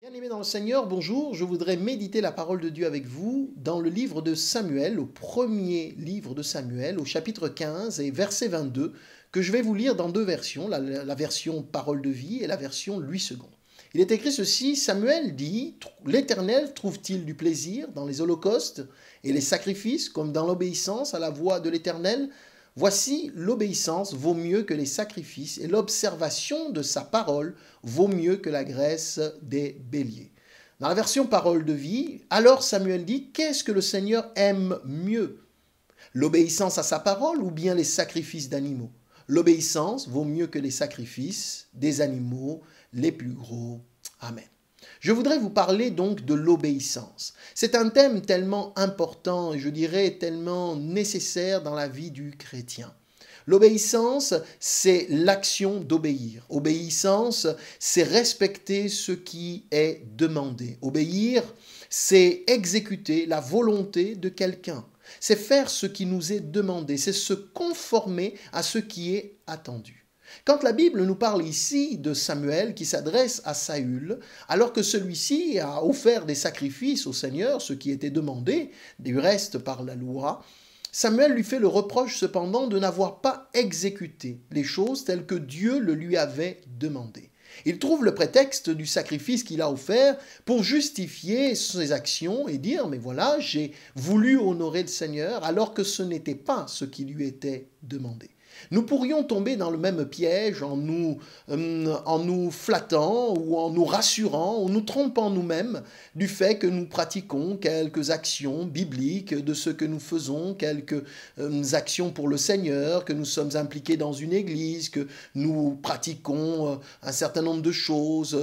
Bien-aimés dans le Seigneur, bonjour. Je voudrais méditer la parole de Dieu avec vous dans le livre de Samuel, au premier livre de Samuel, au chapitre 15 et verset 22, que je vais vous lire dans deux versions, la version parole de vie et la version Louis II. Il est écrit ceci: Samuel dit, l'Éternel trouve-t-il du plaisir dans les holocaustes et les sacrifices, comme dans l'obéissance à la voix de l'Éternel? Voici, l'obéissance vaut mieux que les sacrifices et l'observation de sa parole vaut mieux que la graisse des béliers. Dans la version parole de vie, alors Samuel dit, qu'est-ce que le Seigneur aime mieux? L'obéissance à sa parole ou bien les sacrifices d'animaux? L'obéissance vaut mieux que les sacrifices des animaux les plus gros. Amen. Je voudrais vous parler donc de l'obéissance. C'est un thème tellement important et je dirais tellement nécessaire dans la vie du chrétien. L'obéissance, c'est l'action d'obéir. Obéissance, c'est respecter ce qui est demandé. Obéir, c'est exécuter la volonté de quelqu'un. C'est faire ce qui nous est demandé. C'est se conformer à ce qui est attendu. Quand la Bible nous parle ici de Samuel qui s'adresse à Saül, alors que celui-ci a offert des sacrifices au Seigneur, ce qui était demandé, du reste par la loi, Samuel lui fait le reproche cependant de n'avoir pas exécuté les choses telles que Dieu le lui avait demandé. Il trouve le prétexte du sacrifice qu'il a offert pour justifier ses actions et dire « Mais voilà, j'ai voulu honorer le Seigneur alors que ce n'était pas ce qui lui était demandé. » Nous pourrions tomber dans le même piège en nous flattant ou en nous rassurant, ou nous trompant nous-mêmes du fait que nous pratiquons quelques actions bibliques de ce que nous faisons, quelques actions pour le Seigneur, que nous sommes impliqués dans une église, que nous pratiquons un certain nombre de choses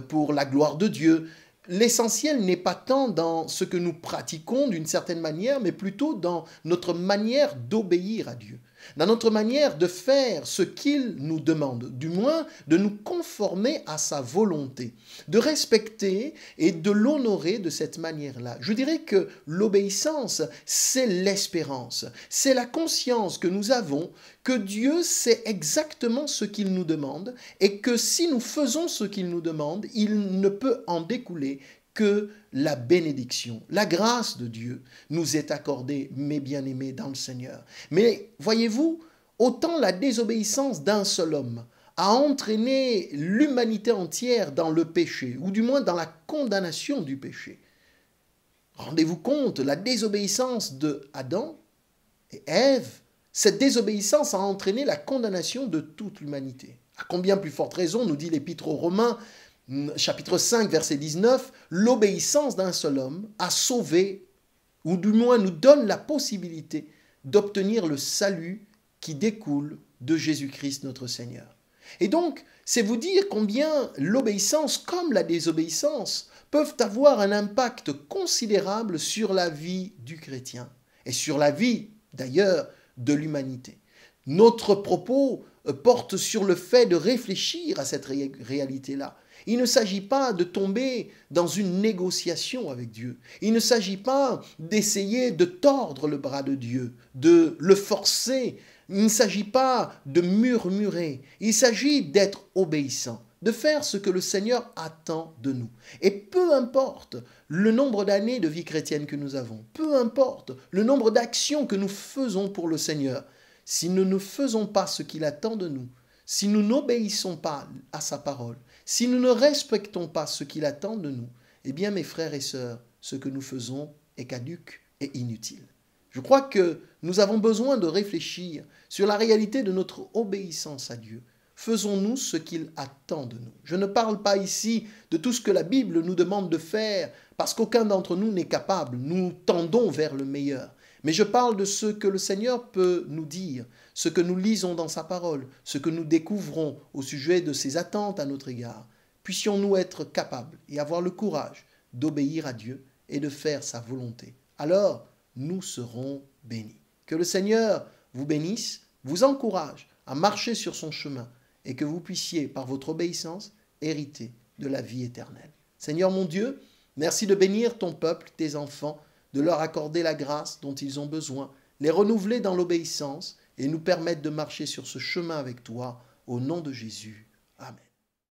pour la gloire de Dieu. L'essentiel n'est pas tant dans ce que nous pratiquons d'une certaine manière, mais plutôt dans notre manière d'obéir à Dieu, dans notre manière de faire ce qu'il nous demande, du moins de nous conformer à sa volonté, de respecter et de l'honorer de cette manière-là. Je dirais que l'obéissance, c'est l'espérance, c'est la conscience que nous avons que Dieu sait exactement ce qu'il nous demande et que si nous faisons ce qu'il nous demande, il ne peut en découler que la bénédiction, la grâce de Dieu nous est accordée, mes bien-aimés dans le Seigneur. Mais voyez-vous, autant la désobéissance d'un seul homme a entraîné l'humanité entière dans le péché, ou du moins dans la condamnation du péché. Rendez-vous compte, la désobéissance de Adam et Ève, cette désobéissance a entraîné la condamnation de toute l'humanité. À combien plus forte raison, nous dit l'Épître aux Romains, chapitre 5, verset 19, l'obéissance d'un seul homme a sauvé, ou du moins nous donne la possibilité d'obtenir le salut qui découle de Jésus-Christ notre Seigneur. Et donc, c'est vous dire combien l'obéissance comme la désobéissance peuvent avoir un impact considérable sur la vie du chrétien et sur la vie d'ailleurs de l'humanité. Notre propos porte sur le fait de réfléchir à cette réalité-là. Il ne s'agit pas de tomber dans une négociation avec Dieu. Il ne s'agit pas d'essayer de tordre le bras de Dieu, de le forcer. Il ne s'agit pas de murmurer. Il s'agit d'être obéissant, de faire ce que le Seigneur attend de nous. Et peu importe le nombre d'années de vie chrétienne que nous avons, peu importe le nombre d'actions que nous faisons pour le Seigneur, si nous ne faisons pas ce qu'il attend de nous, si nous n'obéissons pas à sa parole, si nous ne respectons pas ce qu'il attend de nous, eh bien mes frères et sœurs, ce que nous faisons est caduc et inutile. Je crois que nous avons besoin de réfléchir sur la réalité de notre obéissance à Dieu. Faisons-nous ce qu'il attend de nous. Je ne parle pas ici de tout ce que la Bible nous demande de faire, parce qu'aucun d'entre nous n'est capable. Nous tendons vers le meilleur. Mais je parle de ce que le Seigneur peut nous dire, ce que nous lisons dans sa parole, ce que nous découvrons au sujet de ses attentes à notre égard. Puissions-nous être capables et avoir le courage d'obéir à Dieu et de faire sa volonté. Alors, nous serons bénis. Que le Seigneur vous bénisse, vous encourage à marcher sur son chemin et que vous puissiez, par votre obéissance, hériter de la vie éternelle. Seigneur mon Dieu, merci de bénir ton peuple, tes enfants, de leur accorder la grâce dont ils ont besoin, les renouveler dans l'obéissance et nous permettre de marcher sur ce chemin avec toi, au nom de Jésus. Amen.